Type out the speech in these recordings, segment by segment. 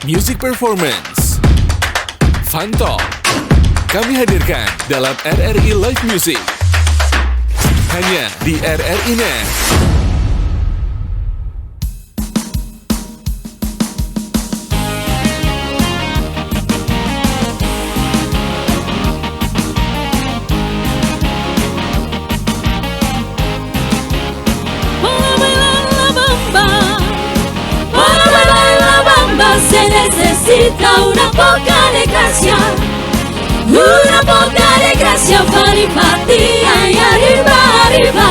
Music Performance, Fun Talk, kami hadirkan dalam RRI Live Music. Hanya di RRI Net. Se necesita una poca de gracia para impartir. Ay, arriba, arriba,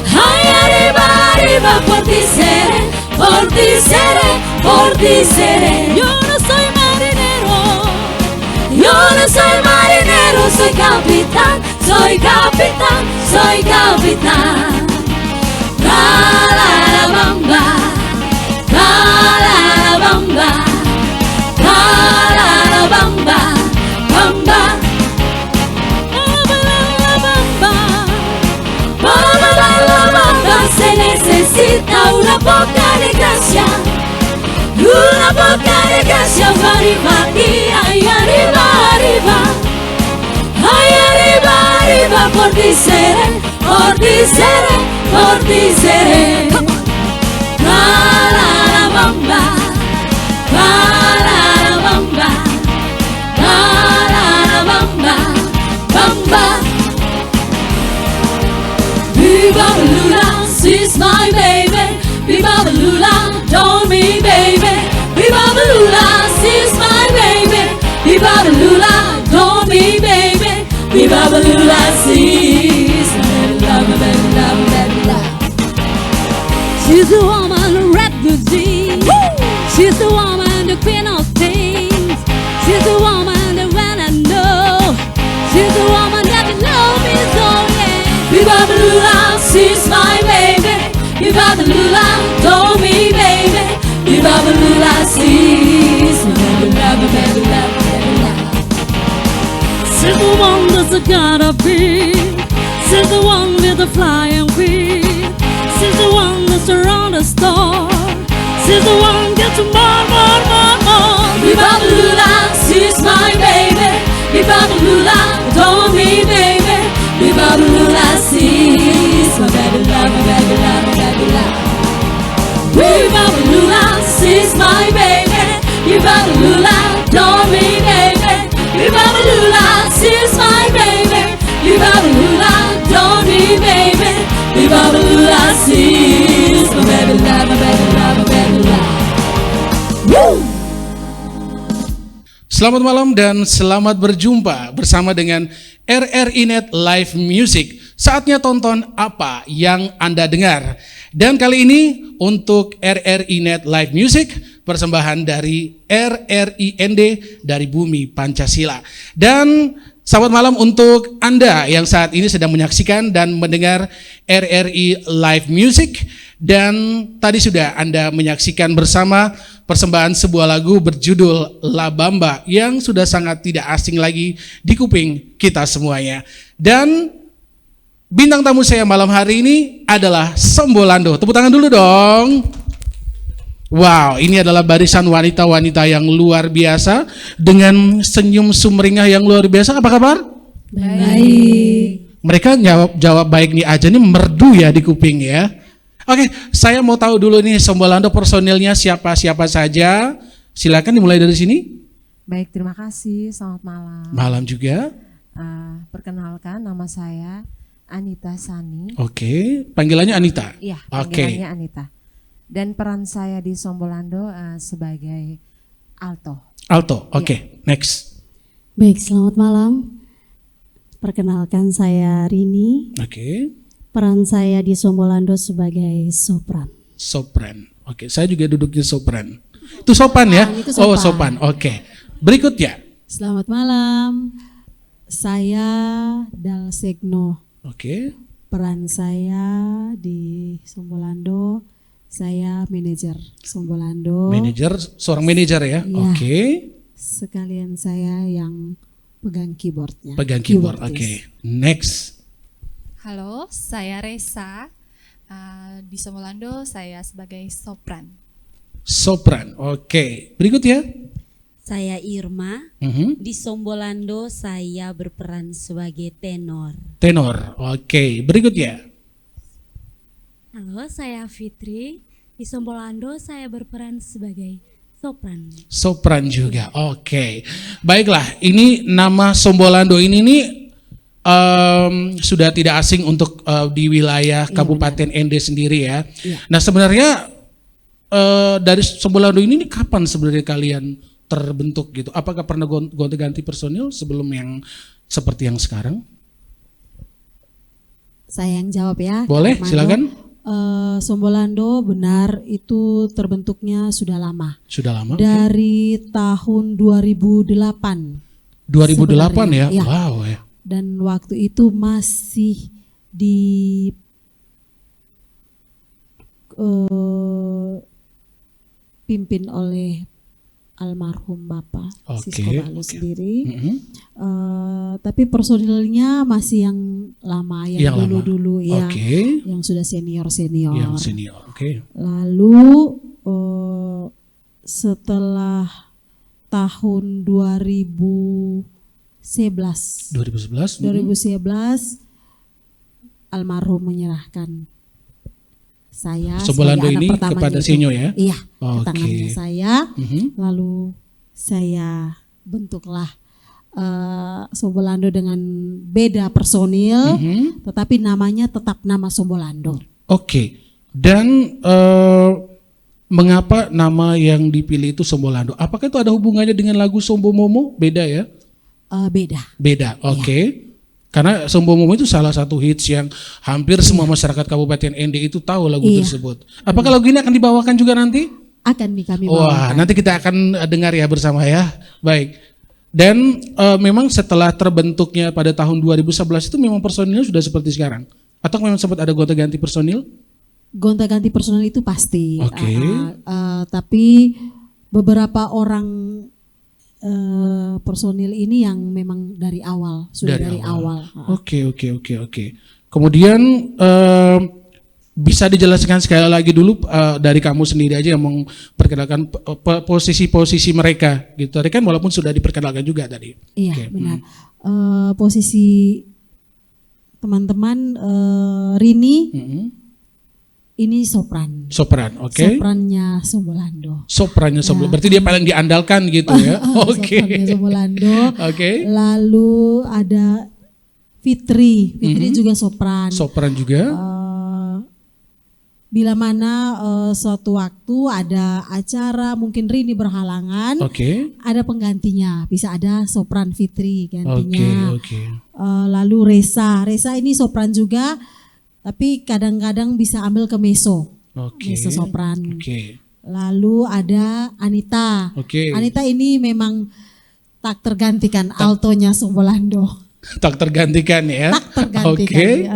ay, arriba, arriba, por ti seré, por ti seré, por ti seré. Yo no soy marinero, yo no soy marinero, soy capitán, soy capitán, soy capitán. La la la bamba, la la la bamba, la la la bamba, bamba, la bamba, la bamba. Se necesita una poca de gracia, una poca de gracia para impartir. Ay, arriba, arriba, ay, arriba, arriba, por ti seré, por ti seré, por ti seré. La la la bamba, la la la bamba, la la la bamba, bamba. Viva Lula, she's my baby. Viva Lula, don't me baby. Viva Lula, she's my baby. Viva Lula, don't me baby. Viva Lula, she's my love. She's the woman refugee. She's the woman, the queen of things. She's the woman that when I know. She's the woman that love me so, yeah. Viva Lula, she's my baby. Viva Lula, don't me baby. Viva Lula, she's my love, baby, love, baby, love. She's the one that's gotta be. She's the one with the flying feet. She's the one that's around the store. She's the one gets more, more, more, more. Viva Lula, she's my baby. Viva Lula, don't me baby. Viva Lula, she's my baby love, my baby love, my baby love. Viva Lula, she's my baby. Viva Lula, don't me baby. Viva Lula, she's my baby. Viva Lula, don't me baby. Viva Lula, she's my baby love, my baby love, my baby love. Woo! Selamat malam dan selamat berjumpa bersama dengan RRI Net Live Music. Saatnya tonton apa yang Anda dengar. Dan kali ini untuk RRI Net Live Music, persembahan dari RRIND dari Bumi Pancasila. Dan selamat malam untuk Anda yang saat ini sedang menyaksikan dan mendengar RRI Live Music. Dan tadi sudah Anda menyaksikan bersama persembahan sebuah lagu berjudul La Bamba yang sudah sangat tidak asing lagi di kuping kita semuanya. Dan bintang tamu saya malam hari ini adalah Sombolando. Tepuk tangan dulu dong. Wow, ini adalah barisan wanita-wanita yang luar biasa dengan senyum sumringah yang luar biasa. Apa kabar? Baik. Mereka jawab baik nih aja nih, merdu ya di kuping ya. Oke, saya mau tahu dulu nih Sombolando personilnya siapa-siapa saja. Silakan dimulai dari sini. Baik, terima kasih. Selamat malam. Malam juga. Perkenalkan, nama saya Anita Sani. Oke, panggilannya Anita. Iya, Oke. panggilannya Anita. Dan peran saya di Sombolando sebagai alto. Alto, oke. Next. Baik, selamat malam. Perkenalkan saya Rini. Oke. Peran saya di Sombolando sebagai sopran. Sopran. Oke, saya juga duduk di sopran. Itu sopan ya? Itu Oh, sopan. sopan. Oke. Berikutnya. Selamat malam. Saya Dalsegno. Oke. Peran saya di Sombolando, saya manajer Sombolando. Manajer, seorang manajer ya? Iya. Oke. Sekalian saya yang pegang keyboardnya. Pegang keyboard. Oke. Keyboardis. Next. Halo, saya Resa. Di Sombolando saya sebagai sopran. sopran. Oke, berikut ya. Saya Irma, di Sombolando saya berperan sebagai tenor. Tenor. Oke, berikut ya. Halo, saya Fitri. Di Sombolando saya berperan sebagai sopran. Sopran juga. Oke. Baiklah, ini nama Sombolando ini nih sudah tidak asing untuk di wilayah Kabupaten Ende sendiri ya. Nah, sebenarnya dari Sombolando ini nih kapan sebenarnya kalian terbentuk gitu? Apakah pernah gonta-ganti personil sebelum yang seperti yang sekarang? Saya yang jawab ya. Boleh, Armando. silakan. Sombolando benar itu terbentuknya sudah lama. Sudah lama. Dari tahun 2008. 2008 ya? Iya. Wow ya. Dan waktu itu masih dipimpin oleh almarhum Bapak Sisko Balu sendiri. Tapi personilnya masih yang lama, yang dulu-dulu ya, yang sudah senior-senior. Yang senior, oke. Lalu setelah tahun 2011 almarhum menyerahkan saya Sombolando sebagai anak ini pertamanya kepada itu. Sinyo ya? Iya, ke tangannya saya. Lalu saya bentuklah Sombolando dengan beda personil, tetapi namanya tetap nama Sombolando. Oke. Dan mengapa nama yang dipilih itu Sombolando? Apakah itu ada hubungannya dengan lagu Sombo Momo? Beda ya? Beda, oke. Karena Sombo Momo itu salah satu hits yang hampir semua masyarakat Kabupaten Ende itu tahu lagu tersebut. Apakah lagu ini akan dibawakan juga nanti? Akan kami bawakan. Wah, nanti kita akan dengar ya bersama ya. Baik. Dan memang setelah terbentuknya pada tahun 2011 itu memang personilnya sudah seperti sekarang? Atau memang sempat ada gonta-ganti personil? Gonta-ganti personil itu pasti. Oke. Tapi beberapa orang personil ini yang memang dari awal, sudah dari awal. Oke. Kemudian bisa dijelaskan sekali lagi dulu dari kamu sendiri aja yang memperkenalkan posisi-posisi mereka gitu. Tadi kan walaupun sudah diperkenalkan juga tadi. Iya, benar. Posisi teman-teman Rini ini sopran. Sopran, oke. Soprannya Sombolando. Soprannya Sombolando. Berarti dia paling diandalkan gitu ya. Oke. Soprannya Sombolando. Oke. Lalu ada Fitri. Fitri juga sopran. Sopran juga. Bila mana suatu waktu ada acara mungkin Rini berhalangan, ada penggantinya, bisa ada sopran Fitri gantinya. Lalu Resa ini sopran juga, tapi kadang-kadang bisa ambil ke meso, meso sopran. Lalu ada Anita, Anita ini memang tak tergantikan altonya Sombolando. Tak tergantikan ya. Oke.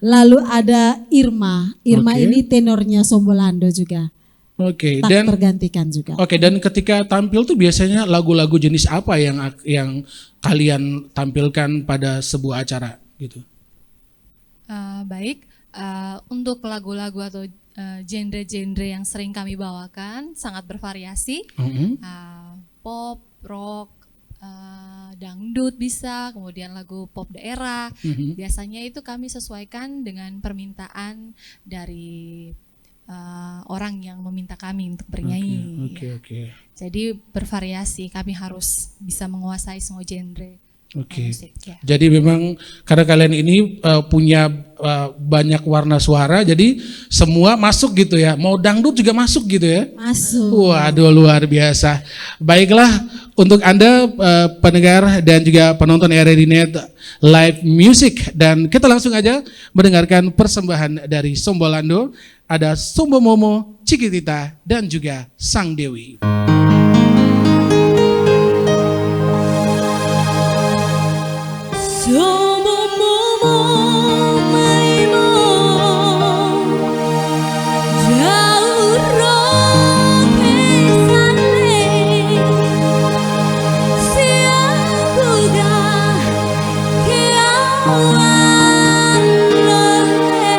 Lalu ada Irma ini tenornya Sombolando juga. Oke. Tak tergantikan juga. Oke, dan ketika tampil tuh biasanya lagu-lagu jenis apa yang kalian tampilkan pada sebuah acara gitu? Baik, untuk lagu-lagu atau genre-genre yang sering kami bawakan sangat bervariasi. Pop, rock, dangdut bisa, kemudian lagu pop daerah. Biasanya itu kami sesuaikan dengan permintaan dari orang yang meminta kami untuk bernyanyi. Jadi bervariasi, kami harus bisa menguasai semua genre. Musik, ya. Jadi memang karena kalian ini punya banyak warna suara, jadi semua masuk gitu ya. Mau dangdut juga masuk gitu ya. Masuk. Waduh, luar biasa. Baiklah, untuk Anda pendengar dan juga penonton RRI.net Live Music, dan kita langsung aja mendengarkan persembahan dari Sombolando. Ada Sombo Momo, Cikitita, dan juga Sang Dewi. Sombo Momo mai mo jauh roke sale siang buga ke awan lole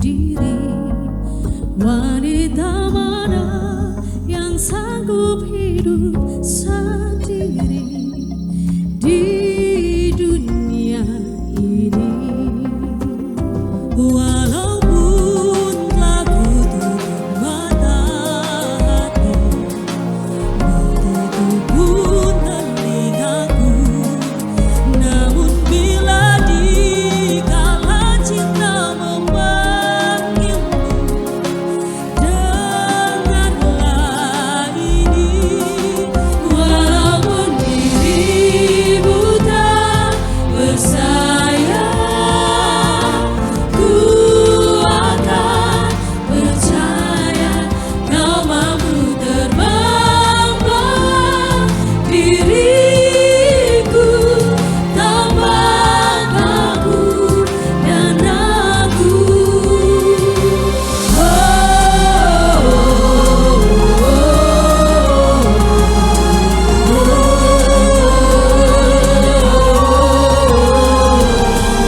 diri, wanita mana yang sanggup hidup sendiri di dunia ini. Walaupun telah tutup mata hati, menutup pun telingaku, namun bila dikala cinta memanggilmu, dengarlah ini. Walaupun dirimu tak bersayap, ku akan percaya kau mampu terbang bawa diriku tanpa takut dan ragu.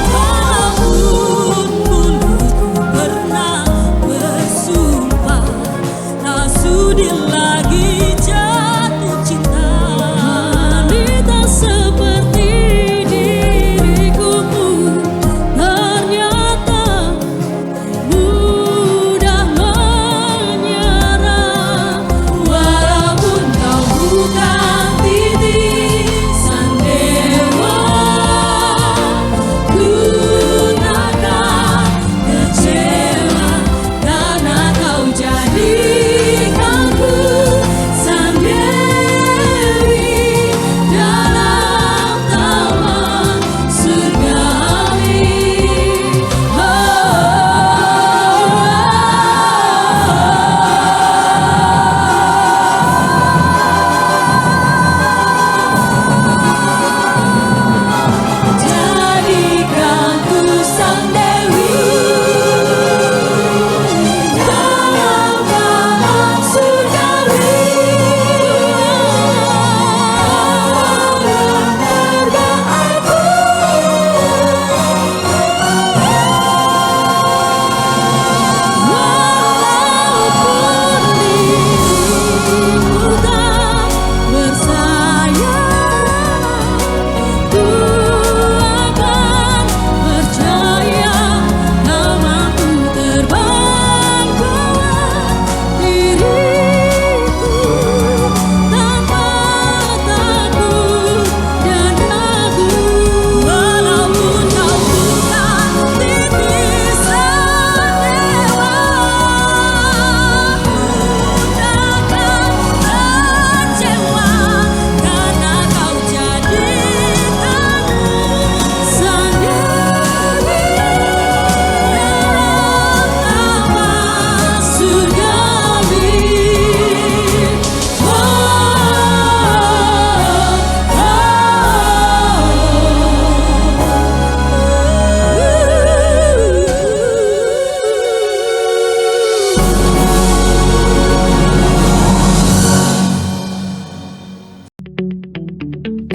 Walaupun mulutku pernah bersumpah tak sudi lagi jatuh cinta, wanita seperti diriku pun ternyata mudah menyerah. Walaupun kau bukan titisan dewa, ku takkan kecewa karena kau jadikanku sendiri dalam taman surgawi. Jadikanku sang dewi dalam taman surgawi. Terbang aku, walaupun dirimu tak bersayap, ku akan percaya kau mampu terbang bawa diriku tanpa takut dan ragu. Walaupun kau bukan titisan dewa, ku takkan kecewa karena kau jadikanku sendiri dalam taman surgawi.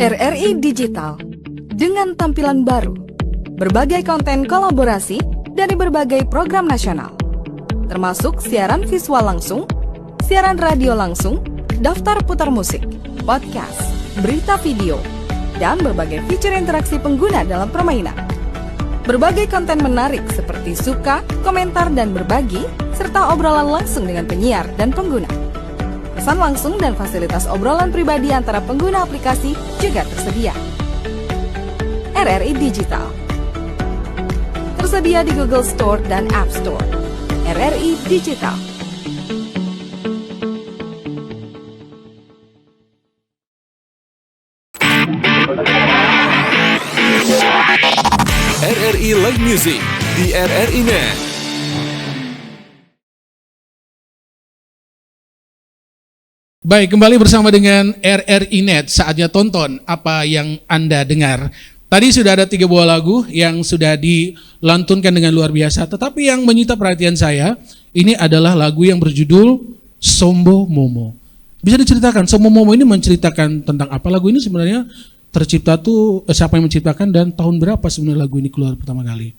RRI Digital dengan tampilan baru, berbagai konten kolaborasi dari berbagai program nasional, termasuk siaran visual langsung, siaran radio langsung, daftar putar musik, podcast, berita video, dan berbagai fitur interaksi pengguna dalam permainan. Berbagai konten menarik seperti suka, komentar, dan berbagi, serta obrolan langsung dengan penyiar dan pengguna. Pesan langsung dan fasilitas obrolan pribadi antara pengguna aplikasi juga tersedia. RRI Digital tersedia di Google Store dan App Store. RRI Digital. RRI Live Music di RRI Net. Baik, kembali bersama dengan RRI Net, saatnya tonton apa yang Anda dengar. Tadi sudah ada 3 buah lagu yang sudah dilantunkan dengan luar biasa, tetapi yang menyita perhatian saya, ini adalah lagu yang berjudul Sombo Momo. Bisa diceritakan, Sombo Momo ini menceritakan tentang apa? Lagu ini sebenarnya tercipta tuh, siapa yang menciptakan dan tahun berapa sebenarnya lagu ini keluar pertama kali?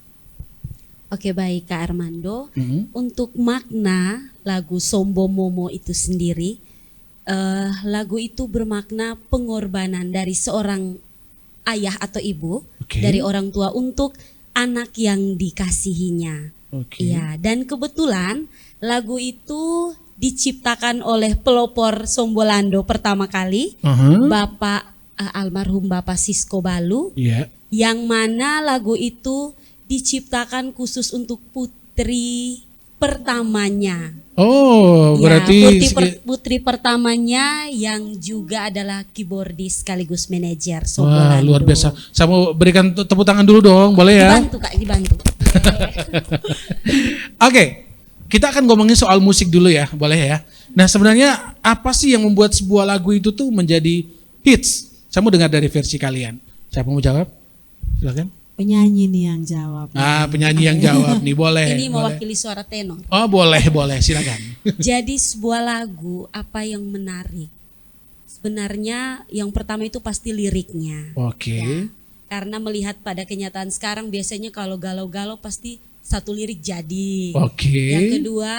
Oke, baik Kak Armando. Untuk makna lagu Sombo Momo itu sendiri, lagu itu bermakna pengorbanan dari seorang ayah atau ibu, dari orang tua untuk anak yang dikasihinya. Ya, dan kebetulan lagu itu diciptakan oleh pelopor Sombolando pertama kali, Bapak almarhum Bapak Sisko Balu, yang mana lagu itu diciptakan khusus untuk putri pertamanya. Oh, berarti putri pertamanya yang juga adalah keyboardis sekaligus manajer Sombolando. Wah, luar biasa. Saya mau berikan tepuk tangan dulu dong, boleh ya? Dibantu Kak, dibantu. Oke, kita akan ngomongin soal musik dulu ya, boleh ya? Nah, sebenarnya apa sih yang membuat sebuah lagu itu tuh menjadi hits? Saya mau dengar dari versi kalian. Siapa mau jawab? Silakan. Penyanyi nih yang jawab. Penyanyi yang jawab nih, boleh. Ini mewakili suara tenor. Oh, boleh, silakan. Jadi sebuah lagu apa yang menarik? Sebenarnya yang pertama itu pasti liriknya. Ya, karena melihat pada kenyataan sekarang biasanya kalau galau-galau pasti satu lirik jadi. Yang kedua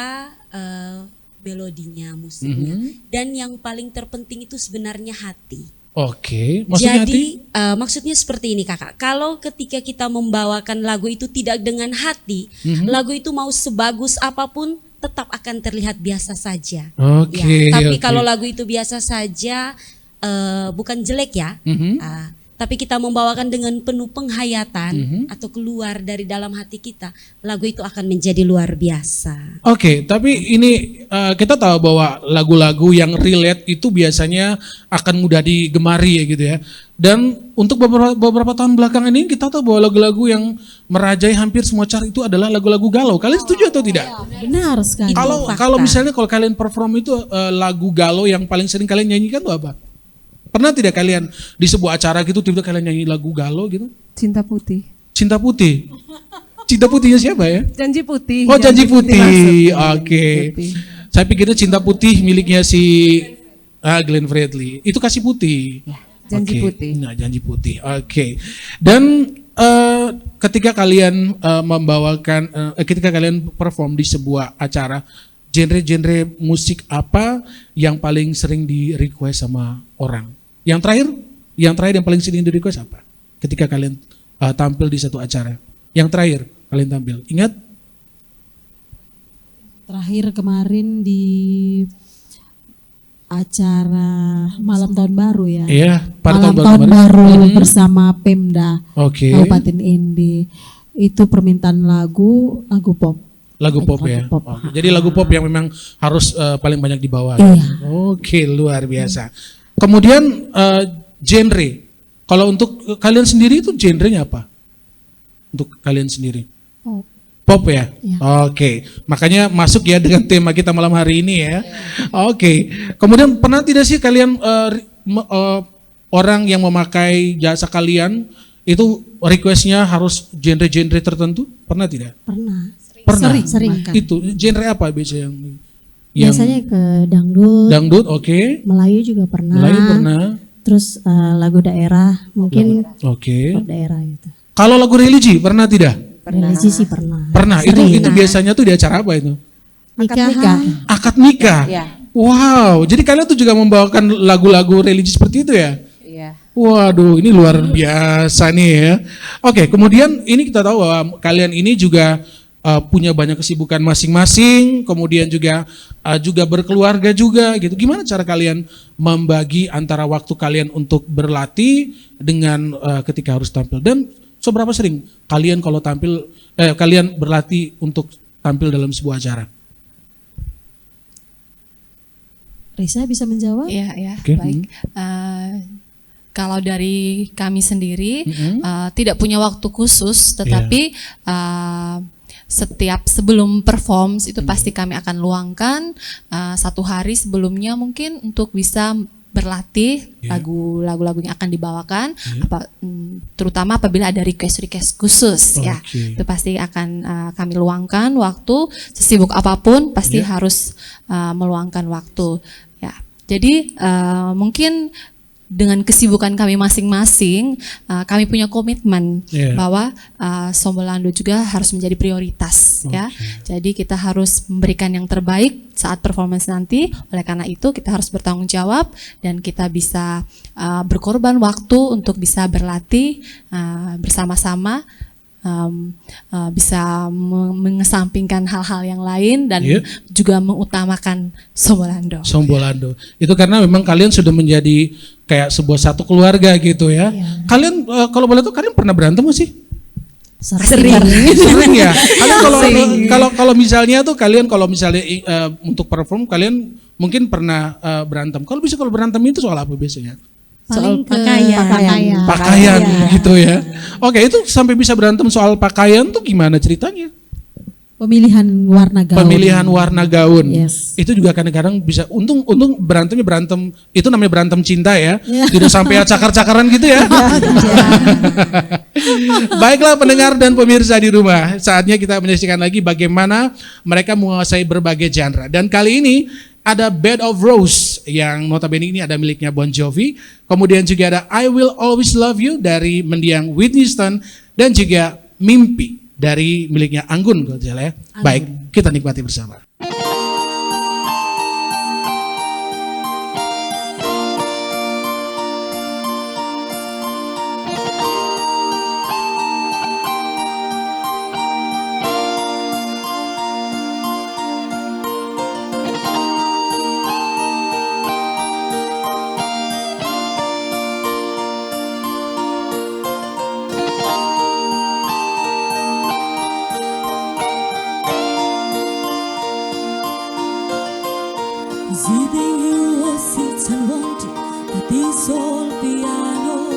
melodinya, musiknya. Dan yang paling terpenting itu sebenarnya hati. Maksudnya jadi maksudnya seperti ini Kakak. Kalau ketika kita membawakan lagu itu tidak dengan hati, lagu itu mau sebagus apapun tetap akan terlihat biasa saja. Tapi kalau lagu itu biasa saja, bukan jelek ya. Tapi kita membawakan dengan penuh penghayatan atau keluar dari dalam hati kita, lagu itu akan menjadi luar biasa. Tapi ini kita tahu bahwa lagu-lagu yang relate itu biasanya akan mudah digemari ya gitu ya. Dan untuk beberapa tahun belakangan ini kita tahu bahwa lagu-lagu yang merajai hampir semua chart itu adalah lagu-lagu galau. Kalian setuju atau tidak? Benar sekali. Kalau misalnya kalau kalian perform itu lagu galau yang paling sering kalian nyanyikan itu apa? Pernah tidak kalian di sebuah acara gitu tiba-tiba kalian nyanyi lagu galau gitu? Cinta Putih. Cinta Putih. Cinta Putihnya siapa ya? Janji Putih. Oh, Janji Putih. Saya pikirnya Cinta Putih miliknya si Glenn Fredly. Itu Kasih Putih. Ya, Janji Putih. Nah, Janji Putih. Dan ketika kalian ketika kalian perform di sebuah acara, genre-genre musik apa yang paling sering di request sama orang? Yang terakhir yang paling sering di request apa? Ketika kalian tampil di satu acara. Yang terakhir kalian tampil. Ingat? Terakhir kemarin di acara Malam Tahun Baru ya. Iya, pada Malam Tahun Baru bersama Pemda Kabupaten Ende. Itu permintaan lagu pop. Lagu pop ya. Jadi lagu pop yang memang harus paling banyak dibawa. Luar biasa. Kemudian genre. Kalau untuk kalian sendiri itu genrenya apa? Untuk kalian sendiri? Pop ya? Makanya masuk ya dengan tema kita malam hari ini ya. Kemudian pernah tidak sih kalian orang yang memakai jasa kalian itu requestnya harus genre-genre tertentu? Pernah tidak? Pernah. Sering. Itu genre apa biasanya yang biasanya ke dangdut. Dangdut, Melayu juga pernah. Terus lagu daerah, mungkin pop daerah gitu. Kalau lagu religi pernah tidak? Religi sih pernah. Pernah. Itu biasanya tuh di acara apa itu? Akad nikah. Wow, jadi kalian tuh juga membawakan lagu-lagu religi seperti itu ya? Waduh, ini luar biasa nih ya. Kemudian ini kita tahu bahwa kalian ini juga punya banyak kesibukan masing-masing, kemudian juga berkeluarga juga gitu. Gimana cara kalian membagi antara waktu kalian untuk berlatih dengan ketika harus tampil? Dan seberapa sering kalian kalau tampil kalian berlatih untuk tampil dalam sebuah acara? Risa bisa menjawab? Iya, baik. Kalau dari kami sendiri tidak punya waktu khusus, tetapi setiap sebelum perform itu pasti kami akan luangkan satu hari sebelumnya mungkin untuk bisa berlatih lagu-lagu yang akan dibawakan, terutama apabila ada request khusus ya, itu pasti akan kami luangkan waktu, sesibuk apapun pasti harus meluangkan waktu ya. Jadi mungkin dengan kesibukan kami masing-masing, kami punya komitmen bahwa Sombolando juga harus menjadi prioritas ya. Jadi kita harus memberikan yang terbaik saat performance nanti. Oleh karena itu kita harus bertanggung jawab dan kita bisa berkorban waktu untuk bisa berlatih bersama-sama. Bisa mengesampingkan hal-hal yang lain dan juga mengutamakan Sombolando. Itu karena memang kalian sudah menjadi kayak sebuah satu keluarga gitu ya. Kalian kalau boleh tahu kalian pernah berantem gak sih? Sering ya. Kalian kalau misalnya tuh kalian kalau misalnya untuk perform kalian mungkin pernah berantem. Kalau berantem itu soal apa biasanya? Soal pakaian gitu ya. Oke, itu sampai bisa berantem soal pakaian tuh gimana ceritanya? Pemilihan warna gaun. Yes. Itu juga kadang-kadang bisa untung berantemnya berantem itu namanya berantem cinta ya. Tidak sampai cakar-cakaran gitu ya. Baiklah pendengar dan pemirsa di rumah, saatnya kita menyaksikan lagi bagaimana mereka menguasai berbagai genre. Dan kali ini ada Bed of Rose yang notabene ini ada miliknya Bon Jovi. Kemudian juga ada I Will Always Love You dari mendiang Whitney Houston dan juga Mimpi dari miliknya Anggun kalau tidak salah ya. Baik, kita nikmati bersama. Sitting here sits and wanted at this old piano,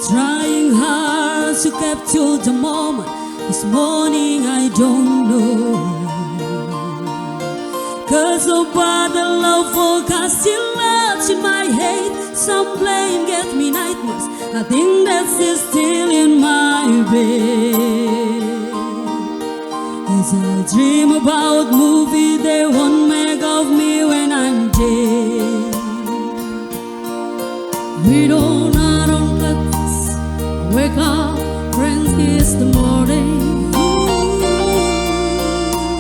trying hard to capture the moment. This morning I don't know, 'cause about the love forecasting lights in my head. Some playing get me nightmares. I think that's still in my bed. As I dream about movie they won't make of me when I'm dead. We don't practice. Wake up, friends, kiss the morning.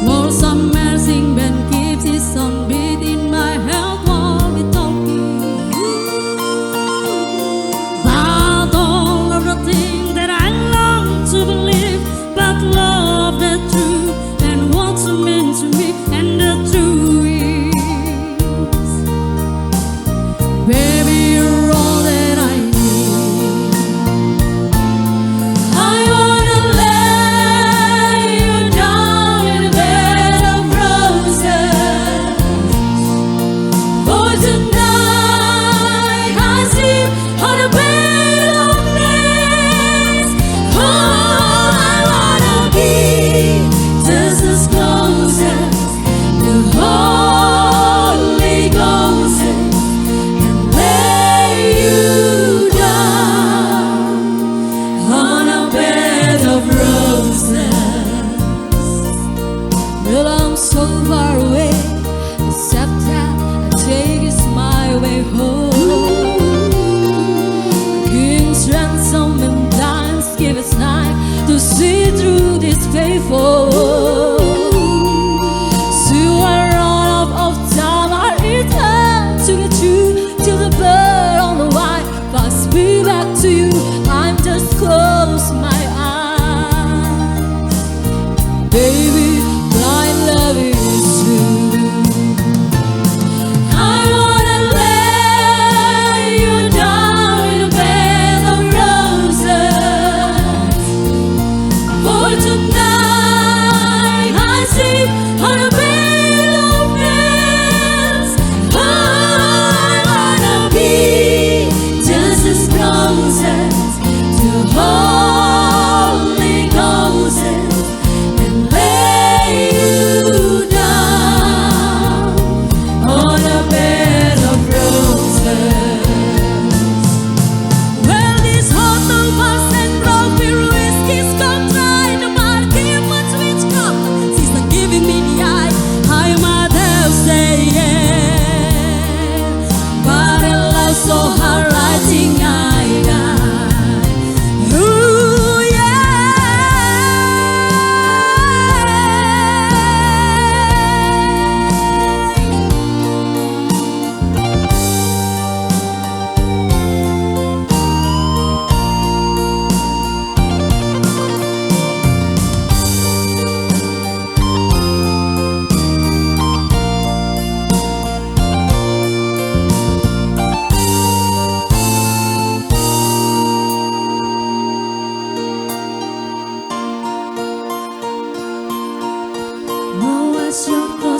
While some marching band keeps its song beat in my head while we talking. About all of the things that I long to believe, but love that true and what's meant to me, and the truth is, baby, you're all that I need. I wanna lay you down in a bed of roses. For tonight I sleep on a bed of nails. Oh, I wanna be just as close as the Holy Ghost is, and lay you down on a bed of roses. Well, I'm so far away, except that I take is my way home. King's ransom and dimes give us time to see through this faithful. So I run out of time, I return to get you till the bird on the white flies me back to you. I'm just close my eyes, baby. Blind love is true. I wanna lay you down in a bed of roses. For tonight I sleep on a bed of nails. Oh, I wanna be just as close as to Holy Ghost is, and lay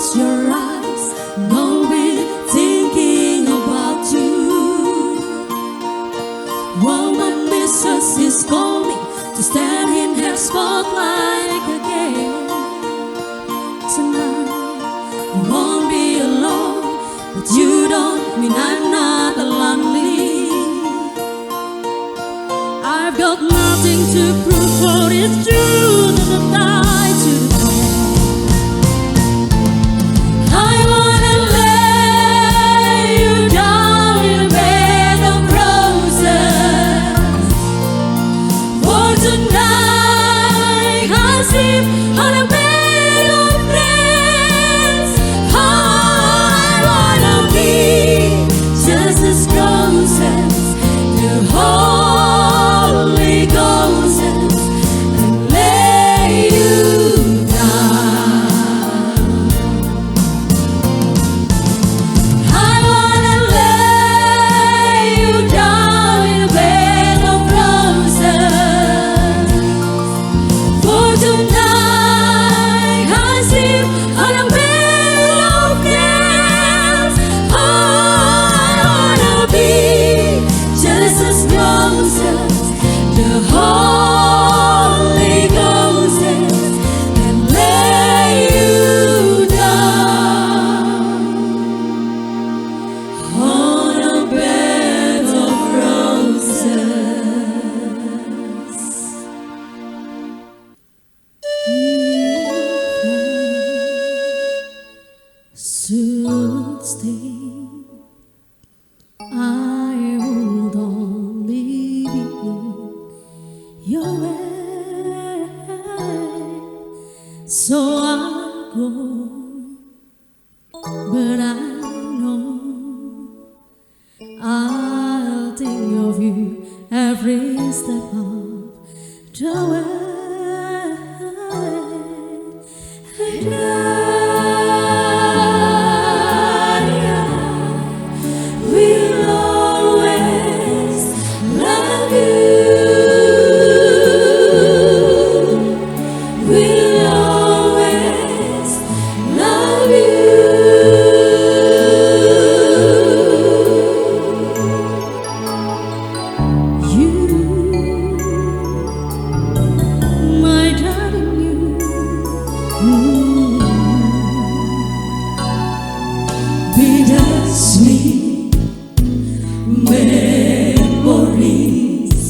close your eyes, don't be thinking about you. Woman missus is calling to stand in her spotlight again. Tonight you won't be alone, but you don't mean I'm not lonely. I've got nothing to prove, for it's true that I'm tied to the bed. I wanna lay you down in a bed of roses. For tonight I sleep on a bed of threads. I wanna be just as close as the Holy Ghost and lay you down. I wanna lay you down in a bed of roses. For tonight I sleep on a bed of nails. I wanna be just as close as the Holy Ghost and lay you down on a bed of roses. Should stay, I would only be your way. So I'll go, but I know I'll think of you every step of the way. And I will always love you. Will always love you. My darling, you. Bittersweet memories.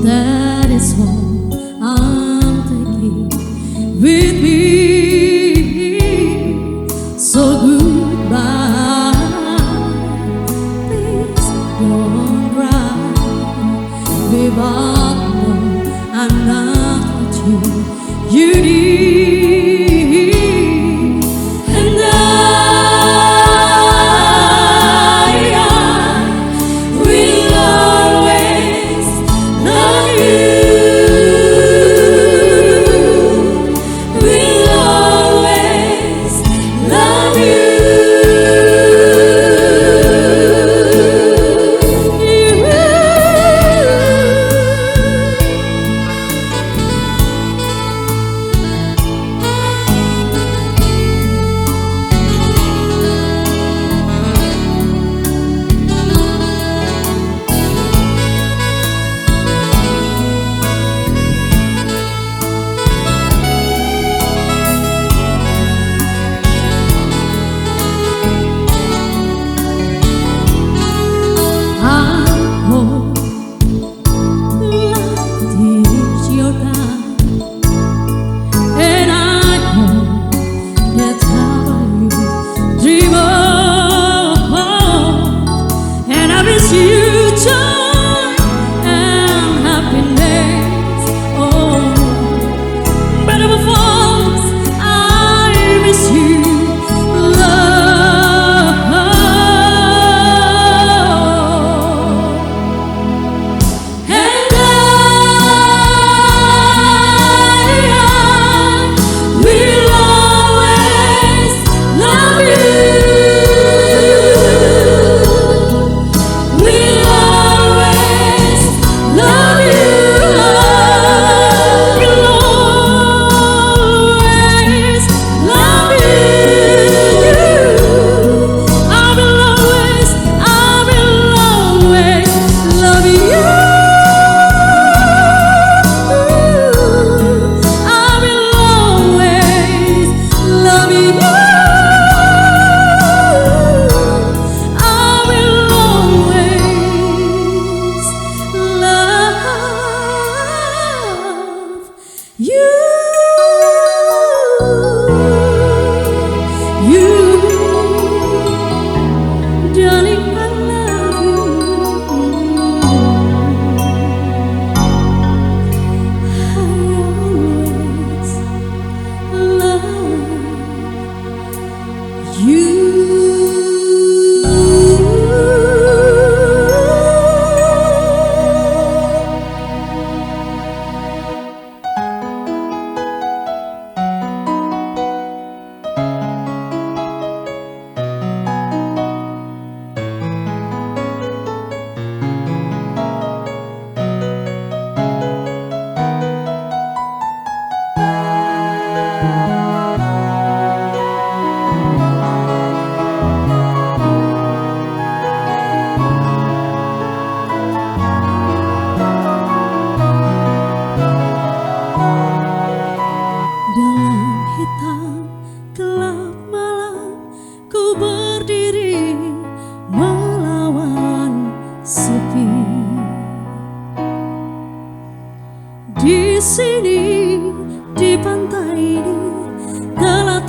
That is all I'm taking with me. So goodbye. Please don't cry. We both know I'm not what you need. And I will always love you. Will always love you.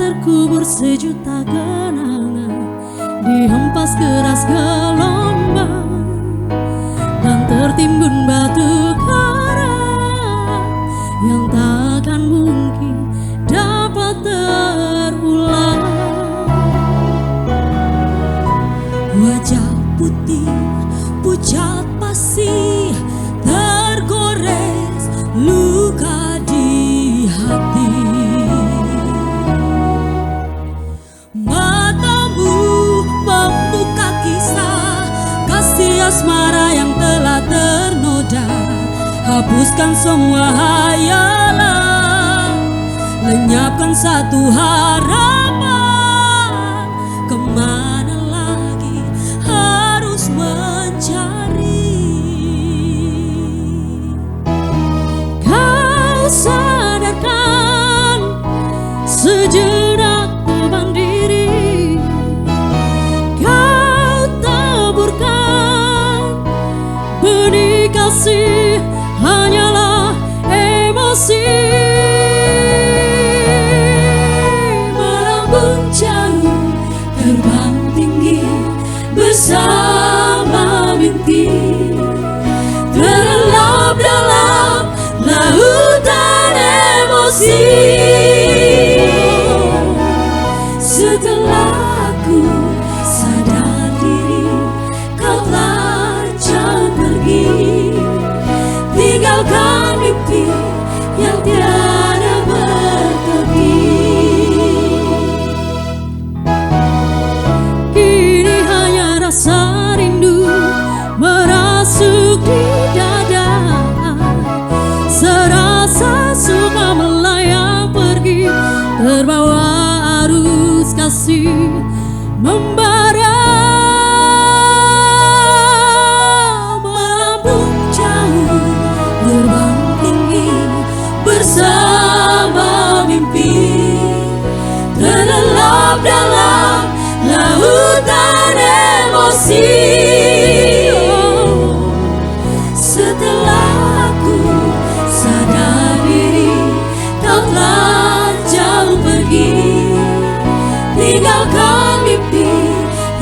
terkubur sejuta kenangan, dihempas keras gelombang dan tertimbun batu karang yang takkan mungkin dapat terulang. Wajah putih pucat pasi, tergores luka di hati. Matamu membuka kisah kasih asmara yang telah ternoda. Hapuskan semua hayalan, lenyapkan satu harapan. Kemana lagi harus mencari? Kau sadarkan sejenak beban diri, kau taburkan benih kasih hanyalah emosi. Melambung jauh, terbang tinggi bersama mimpi, terelap dalam lautan emosi. Setelah aku sadar diri, kau telah jauh pergi, tinggalkan mimpi yang tiada bertepi. Kini hanya rasa rindu merasuk di dada, serasa suka melayang pergi, terbawa arus kasih membara. Melambung jauh, terbang tinggi bersama mimpi, terlelap dalam lautan emosi. Setelah aku sadar diri, kau telah jauh pergi, tinggalkan mimpi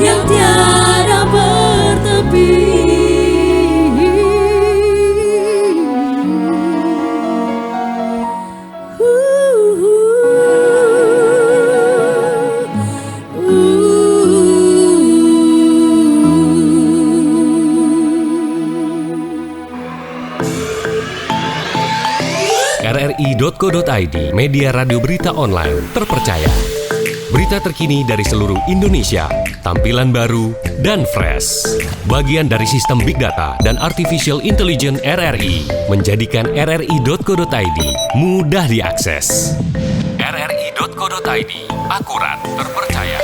yang tiada bertepi. RRI.co.id, media radio berita online terpercaya. Berita terkini dari seluruh Indonesia, tampilan baru dan fresh. Bagian dari sistem Big Data dan Artificial Intelligence RRI, menjadikan RRI.co.id mudah diakses. RRI.co.id, akurat, terpercaya.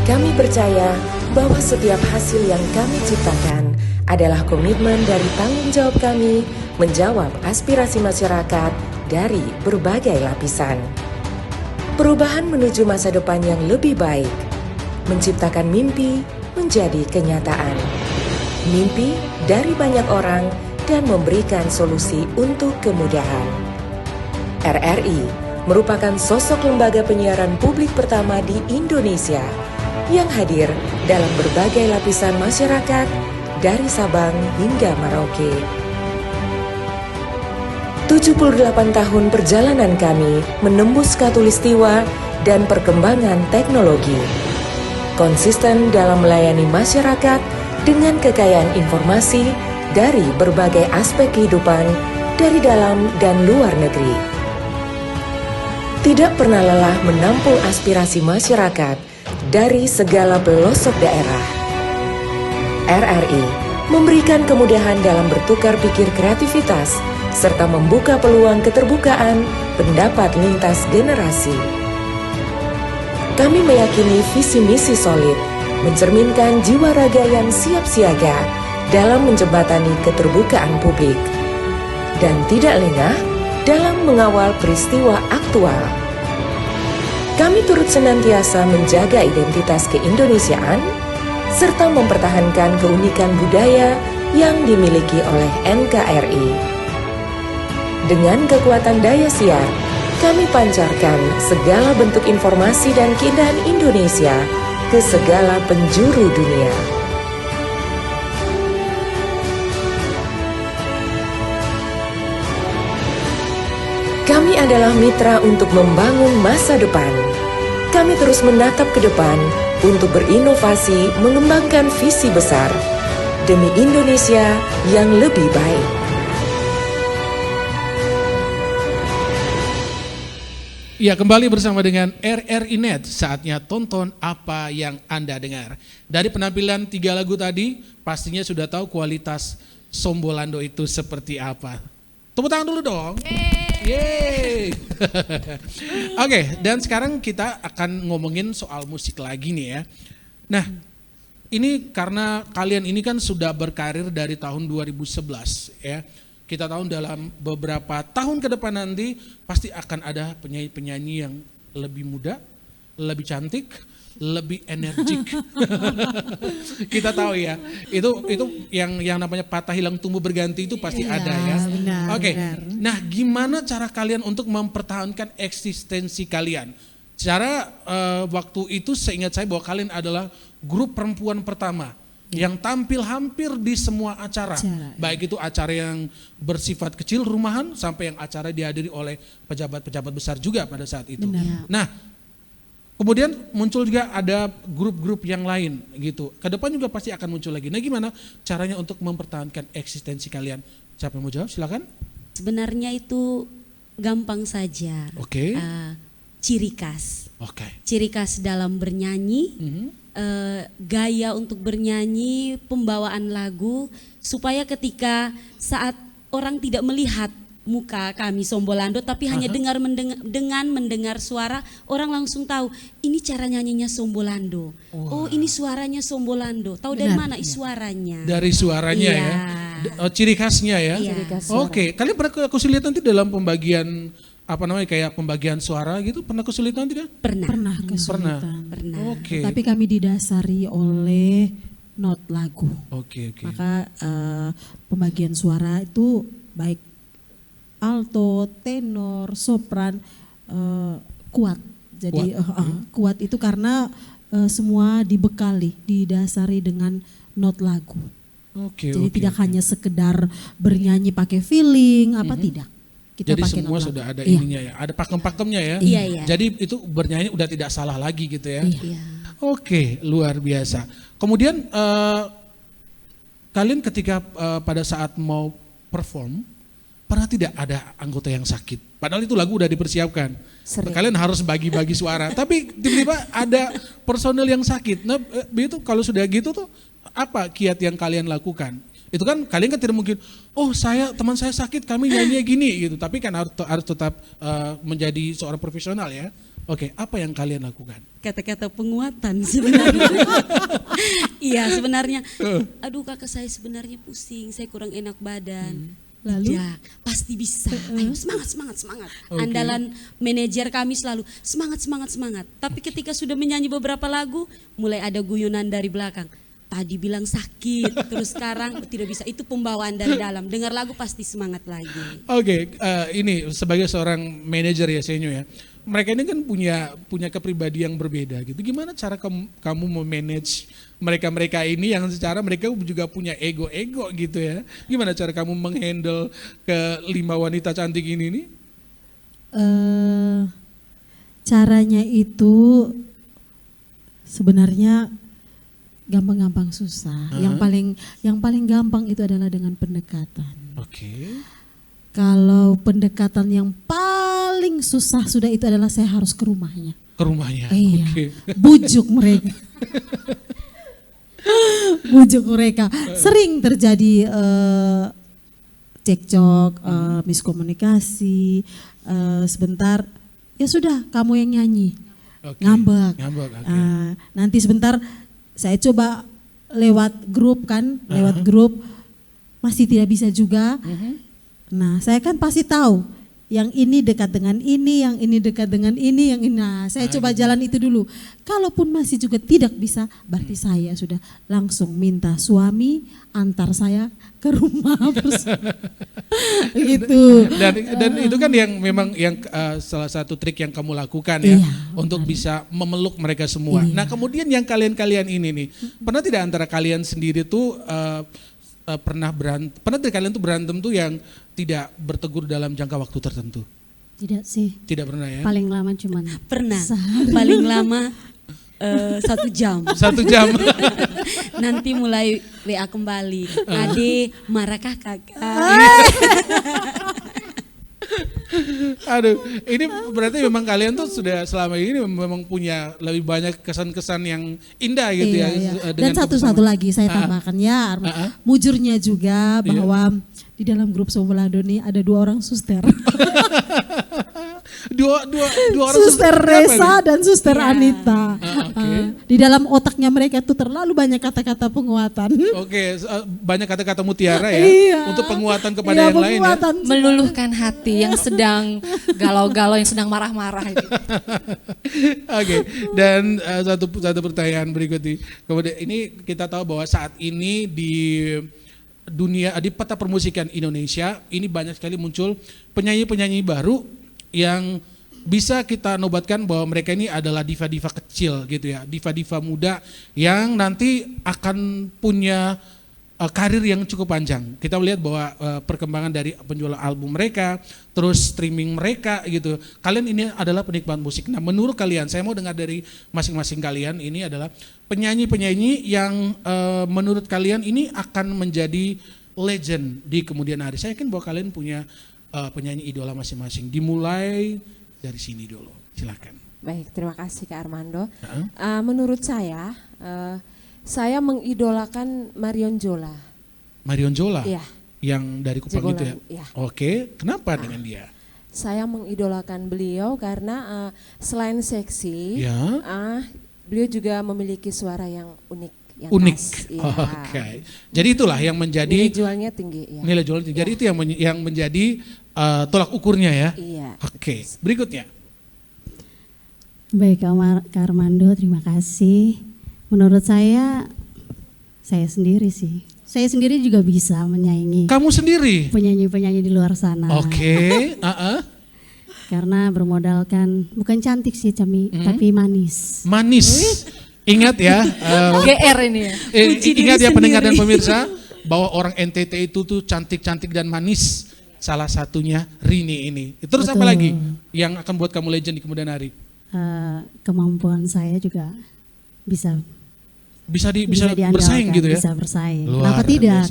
Kami percaya bahwa setiap hasil yang kami ciptakan adalah komitmen dari tanggung jawab kami menjawab aspirasi masyarakat dari berbagai lapisan. Perubahan menuju masa depan yang lebih baik, menciptakan mimpi menjadi kenyataan. Mimpi dari banyak orang dan memberikan solusi untuk kemudahan. RRI merupakan sosok lembaga penyiaran publik pertama di Indonesia yang hadir dalam berbagai lapisan masyarakat dari Sabang hingga Merauke. 78 tahun perjalanan kami menembus khatulistiwa dan perkembangan teknologi. Konsisten dalam melayani masyarakat dengan kekayaan informasi dari berbagai aspek kehidupan dari dalam dan luar negeri. Tidak pernah lelah menampung aspirasi masyarakat dari segala pelosok daerah. RRI memberikan kemudahan dalam bertukar pikir kreativitas serta membuka peluang keterbukaan pendapat lintas generasi. Kami meyakini visi misi solid, mencerminkan jiwa raga yang siap siaga dalam menjembatani keterbukaan publik, dan tidak lengah dalam mengawal peristiwa aktual. Kami turut senantiasa menjaga identitas keindonesiaan serta mempertahankan keunikan budaya yang dimiliki oleh NKRI. Dengan kekuatan daya siar, kami pancarkan segala bentuk informasi dan keindahan Indonesia ke segala penjuru dunia. Kami adalah mitra untuk membangun masa depan. Kami terus menatap ke depan untuk berinovasi mengembangkan visi besar demi Indonesia yang lebih baik. Ya, kembali bersama dengan RRI Net, saatnya tonton apa yang Anda dengar. Dari penampilan 3 lagu tadi, pastinya sudah tahu kualitas Sombolando itu seperti apa. Tepuk tangan dulu dong. Yeay. Oke, dan sekarang kita akan ngomongin soal musik lagi nih ya. Nah, ini karena kalian ini kan sudah berkarir dari tahun 2011 ya. Kita tahu dalam beberapa tahun ke depan nanti pasti akan ada penyanyi-penyanyi yang lebih muda, lebih cantik, lebih energik. Kita tahu ya, itu yang namanya patah hilang tumbuh berganti itu pasti ada ya. Oke. Nah, gimana cara kalian untuk mempertahankan eksistensi kalian? Cara waktu itu seingat saya bahwa kalian adalah grup perempuan pertama yang tampil hampir di semua acara. Baik itu acara yang bersifat kecil rumahan sampai yang acara dihadiri oleh pejabat-pejabat besar juga pada saat itu. Nah, kemudian muncul juga ada grup-grup yang lain gitu. Kedepan juga pasti akan muncul lagi. Nah, gimana caranya untuk mempertahankan eksistensi kalian? Siapa yang mau jawab? Silakan. Sebenarnya itu gampang saja. Oke. Ciri khas. Oke. Ciri khas dalam bernyanyi, gaya untuk bernyanyi, pembawaan lagu, supaya ketika saat orang tidak melihat muka kami Sombolando tapi hanya dengan mendengar suara, orang langsung tahu ini cara nyanyinya Sombolando. Oh, ini suaranya Sombolando. Tahu dari mana suaranya? Dari suaranya ya. Ciri khasnya ya. Oke, kalian pernah kesulitan nanti dalam pembagian kayak pembagian suara gitu, pernah kesulitan tidak? Pernah kesulitan. Pernah. Oke. Tapi kami didasari oleh not lagu. Oke. Maka pembagian suara itu baik alto, tenor, sopran kuat. Jadi kuat itu karena semua dibekali, didasari dengan not lagu. Jadi tidak hanya sekedar bernyanyi pakai feeling tidak. Kita jadi pakai semua sudah ada ininya ya, ada pakem-pakemnya ya. Iya. Jadi itu bernyanyi udah tidak salah lagi gitu ya. Oke, luar biasa. Kemudian kalian ketika pada saat mau perform, pernah tidak ada anggota yang sakit? Padahal itu lagu udah dipersiapkan. Kalian harus bagi-bagi suara, tapi tiba-tiba ada personel yang sakit. Nah, itu kalau sudah gitu tuh apa kiat yang kalian lakukan? Itu kan kalian kan tidak mungkin, teman saya sakit, kami nyanyi gini gitu. Tapi kan harus tetap menjadi seorang profesional ya. Oke, apa yang kalian lakukan? Kata-kata penguatan sebenarnya. Iya sebenarnya. Aduh kakak saya sebenarnya pusing, saya kurang enak badan. Lalu pasti bisa. Ayo semangat. Andalan manajer kami selalu semangat. Tapi ketika sudah menyanyi beberapa lagu, mulai ada guyonan dari belakang. Tadi bilang sakit, terus sekarang tidak bisa. Itu pembawaan dari dalam. Dengar lagu pasti semangat lagi. Oke, ini sebagai seorang manajer ya Senyo ya. Mereka ini kan punya kepribadian yang berbeda gitu. Gimana cara kamu memanage mereka ini yang secara mereka juga punya ego gitu ya. Gimana cara kamu menghandle ke 5 wanita cantik ini nih? Caranya itu sebenarnya gampang-gampang susah. Yang paling gampang itu adalah dengan pendekatan. Oke. Kalau pendekatan yang paling susah sudah itu adalah saya harus ke rumahnya. Ke rumahnya. Iya. Okay. Bujuk mereka. Bujuk mereka. Sering terjadi cekcok, miskomunikasi. Sebentar, ya sudah kamu yang nyanyi. Okay. Ngambek. Okay. Nanti sebentar saya coba lewat grup masih tidak bisa juga. Nah, saya kan pasti tahu yang ini dekat dengan ini, yang ini dekat dengan ini, yang ini. Nah, saya coba jalan itu dulu. Kalaupun masih juga tidak bisa, berarti saya sudah langsung minta suami antar saya ke rumah. Gitu. Dan itu kan yang memang yang salah satu trik yang kamu lakukan ya, untuk bisa memeluk mereka semua. Nah, kemudian yang kalian-kalian ini nih, pernah tidak antara kalian sendiri tuh pernah dari kalian tuh berantem tuh yang tidak bertegur dalam jangka waktu tertentu? Tidak sih. Tidak pernah ya? Paling lama cuman pernah. Paling lama 1 jam. 1 jam. Nanti mulai WA kembali. Ade, marahkah kakak? Aduh, ini berarti memang kalian tuh sudah selama ini memang punya lebih banyak kesan-kesan yang indah gitu ya. Dan satu lagi saya tambahkan ya, mujurnya juga bahwa di dalam grup Sombolando ini ada 2 orang suster. dua orang suster Resa dan suster Anita. Di dalam otaknya mereka tuh terlalu banyak kata-kata penguatan. Banyak kata-kata mutiara ya, untuk penguatan kepada yang lain ya. Meluluhkan hati yang sedang galau-galau, yang sedang marah-marah. Dan satu pertanyaan berikutnya. Kemudian ini kita tahu bahwa saat ini di dunia, di peta permusikan Indonesia ini banyak sekali muncul penyanyi-penyanyi baru yang bisa kita nobatkan bahwa mereka ini adalah diva-diva kecil gitu ya, diva-diva muda yang nanti akan punya karir yang cukup panjang. Kita melihat bahwa perkembangan dari penjualan album mereka, terus streaming mereka gitu. Kalian ini adalah penikmat musik. Nah, menurut kalian, saya mau dengar dari masing-masing kalian, ini adalah penyanyi-penyanyi yang menurut kalian ini akan menjadi legend di kemudian hari. Saya yakin bahwa kalian punya penyanyi idola masing-masing. Dimulai dari sini dulu, silakan. Baik, terima kasih Kak Armando. Menurut saya mengidolakan Marion Jola. Marion Jola? Iya. Yang dari Kupang itu ya? Iya. Oke, kenapa dengan dia? Saya mengidolakan beliau karena selain seksi, beliau juga memiliki suara yang unik. Unik. Jadi itulah yang menjadi nilai jualnya tinggi. Ya. Nilai jualnya tinggi. Jadi itu yang menjadi tolak ukurnya ya. Iya. Oke. Berikutnya. Baik Kak Armando, terima kasih. Menurut saya sendiri sih. Saya sendiri juga bisa menyaingi. Kamu sendiri? Penyanyi-penyanyi di luar sana. Oke. Karena bermodalkan bukan cantik sih tapi manis. Manis. Ingat ya, GR ini ya. Ingat ya pendengar dan pemirsa, bahwa orang NTT itu tuh cantik-cantik dan manis. Salah satunya Rini ini. Terus apa lagi yang akan buat kamu legend di kemudian hari? Kemampuan saya juga bisa bersaing gitu ya? Bisa bersaing. Luar Kenapa tidak?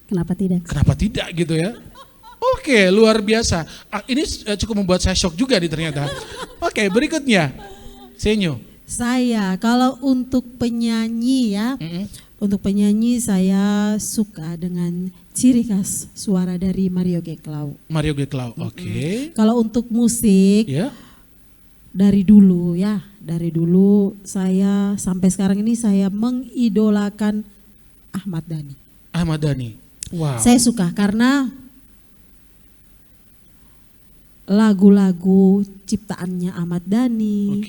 Kenapa tidak? Kenapa tidak gitu ya? Oke, luar biasa. Ini cukup membuat saya shock juga nih ternyata. Oke, berikutnya. Senyo. Saya kalau untuk penyanyi ya, untuk penyanyi saya suka dengan ciri khas suara dari Mario Geklau. Mario Geklau, oke. Kalau untuk musik, dari dulu saya sampai sekarang ini saya mengidolakan Ahmad Dhani. Ahmad Dhani, wow. Saya suka karena lagu-lagu ciptaannya Ahmad Dhani.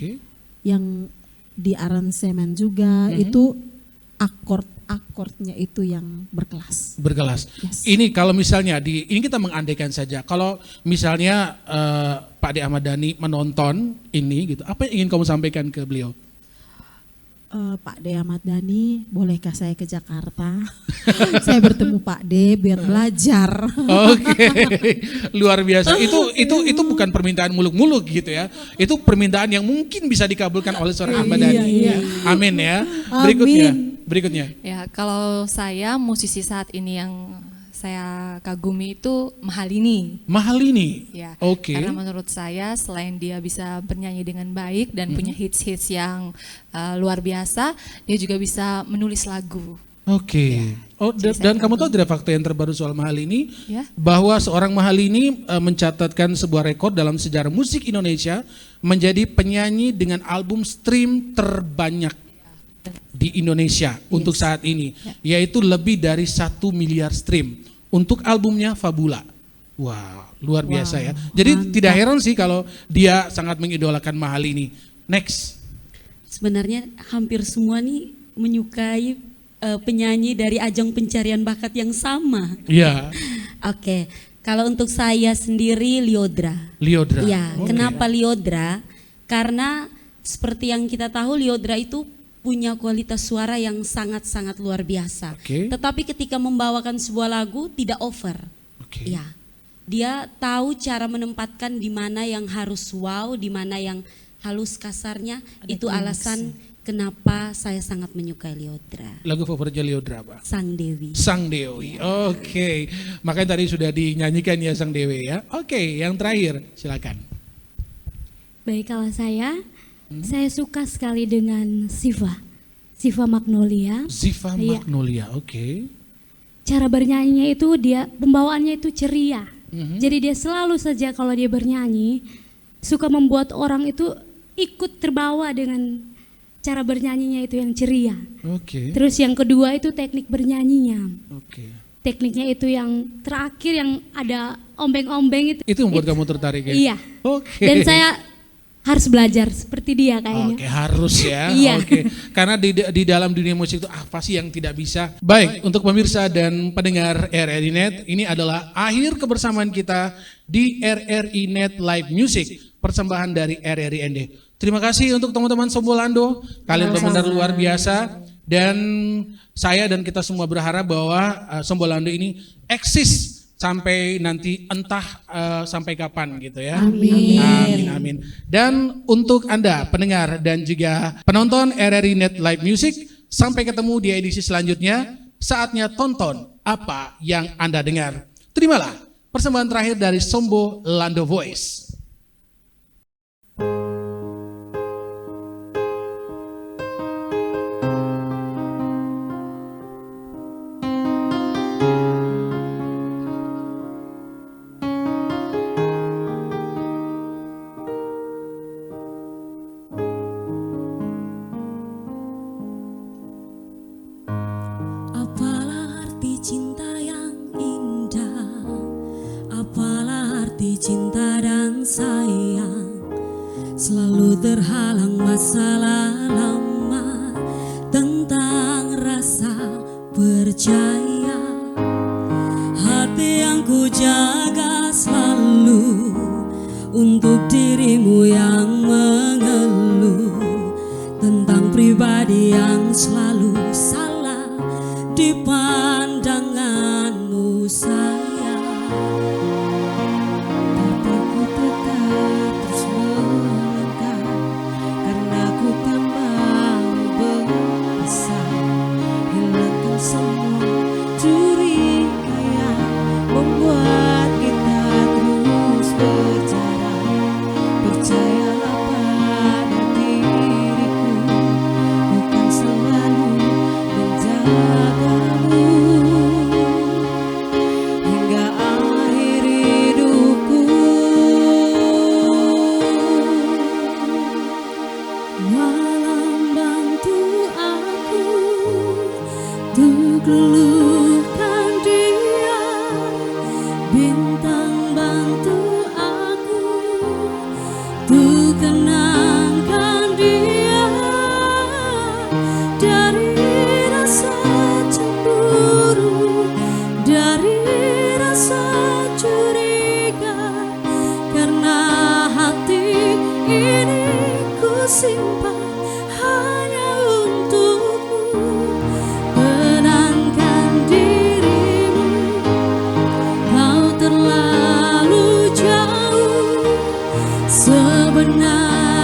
Yang di aransemen juga itu akordnya itu yang berkelas. Yes. Ini kalau misalnya ini kita mengandaikan saja. Kalau misalnya Pak De Ahmad Dhani menonton ini gitu, apa yang ingin kamu sampaikan ke beliau? Pak De Ahmad Dhani, bolehkah saya ke Jakarta? Saya bertemu Pak De biar belajar. Oke, luar biasa. Itu bukan permintaan muluk-muluk gitu ya. Itu permintaan yang mungkin bisa dikabulkan oleh seorang Ahmad Dhani. Amin ya. Berikutnya. Ya, kalau saya musisi saat ini yang saya kagumi itu Mahalini. Mahalini? Ya, oke. Karena menurut saya selain dia bisa bernyanyi dengan baik dan punya hits-hits yang luar biasa, dia juga bisa menulis lagu. Oke. Dan kamu tahu tidak fakta yang terbaru soal Mahalini? Bahwa seorang Mahalini mencatatkan sebuah rekor dalam sejarah musik Indonesia menjadi penyanyi dengan album stream terbanyak di Indonesia untuk saat ini, yaitu lebih dari 1 miliar stream untuk albumnya Fabula. Wah, luar biasa ya. Jadi tidak heran sih kalau dia sangat mengidolakan Mahalini. Next. Sebenarnya hampir semua nih menyukai penyanyi dari ajang pencarian bakat yang sama. Iya. Oke, kalau untuk saya sendiri Lyodra. Lyodra. Ya, kenapa Lyodra? Karena seperti yang kita tahu Lyodra itu punya kualitas suara yang sangat-sangat luar biasa. Tetapi ketika membawakan sebuah lagu tidak over. Ya. Dia tahu cara menempatkan di mana yang harus wow, di mana yang halus kasarnya. Itu alasan kenapa saya sangat menyukai Lyodra. Lagu favoritnya Lyodra apa? Sang Dewi. Sang Dewi. Oke. Makanya tadi sudah dinyanyikan ya Sang Dewi ya. Oke, yang terakhir silakan. Baik, kalau saya suka sekali dengan Ziva Magnolia. Ziva Magnolia, oke. Cara bernyanyinya itu pembawaannya itu ceria. Jadi dia selalu saja kalau dia bernyanyi suka membuat orang itu ikut terbawa dengan cara bernyanyinya itu yang ceria. Terus yang kedua itu teknik bernyanyinya. Tekniknya itu yang terakhir yang ada ombeng-ombeng itu. Itu membuat kamu tertarik ya? Iya. Dan saya harus belajar seperti dia kayaknya. Harus ya. Iya. Karena di dalam dunia musik itu apa sih yang tidak bisa? Baik, untuk pemirsa dan pendengar RRI Net, ini adalah akhir kebersamaan kita di RRI Net Live Music, persembahan dari RRI ND. Terima kasih untuk teman-teman Sombolando, kalian benar-benar luar biasa, dan saya dan kita semua berharap bahwa Sombolando ini eksis sampai nanti entah sampai kapan gitu ya. Amin. Dan untuk Anda pendengar dan juga penonton RRI Net Live Music, sampai ketemu di edisi selanjutnya. Saatnya tonton apa yang Anda dengar. Terimalah persembahan terakhir dari Sombolando Voice. Cinta dan sayang selalu terhalang masalah lama tentang rasa percaya. Hati yang ku jaga selalu untuk dirimu yang mengeluh tentang pribadi yang selalu salah di pandanganmu sayang. Semua curiga yang membuat kita terus berjalan. Percayalah pada diriku, bukan selalu menjagamu hingga akhir hidupku. Malam bantu aku untuk luluhkan dia, bintang bantu aku untuk tenangkan dia dari rasa cemburu, dari rasa curiga, karena hati ini ku simpan hanya untukmu. Tenangkan dirimu, kau terlalu jauh sebenarnya.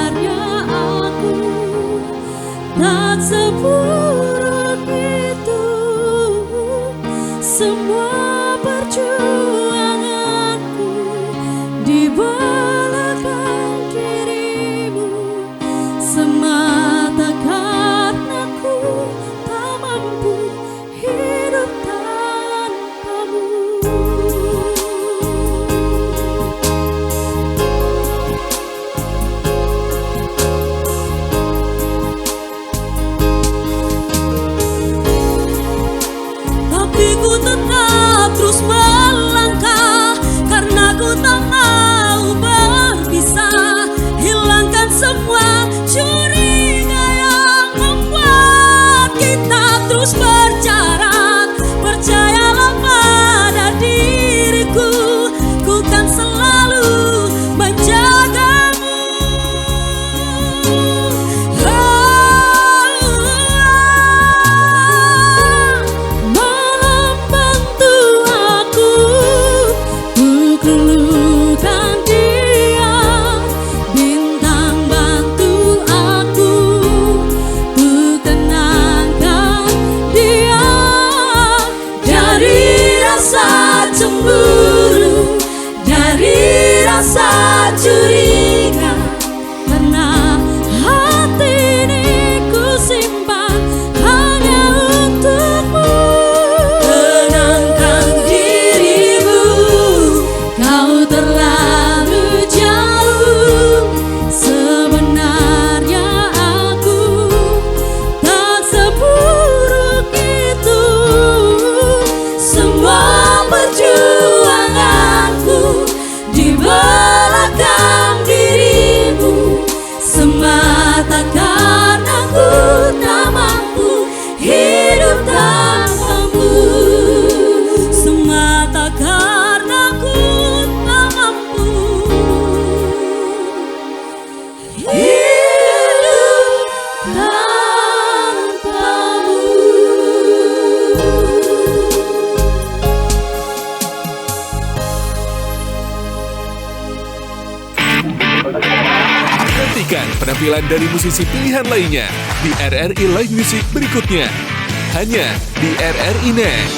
Nantikan penampilan dari musisi pilihan lainnya di RRI Live Music berikutnya. Hanya di RRI Net.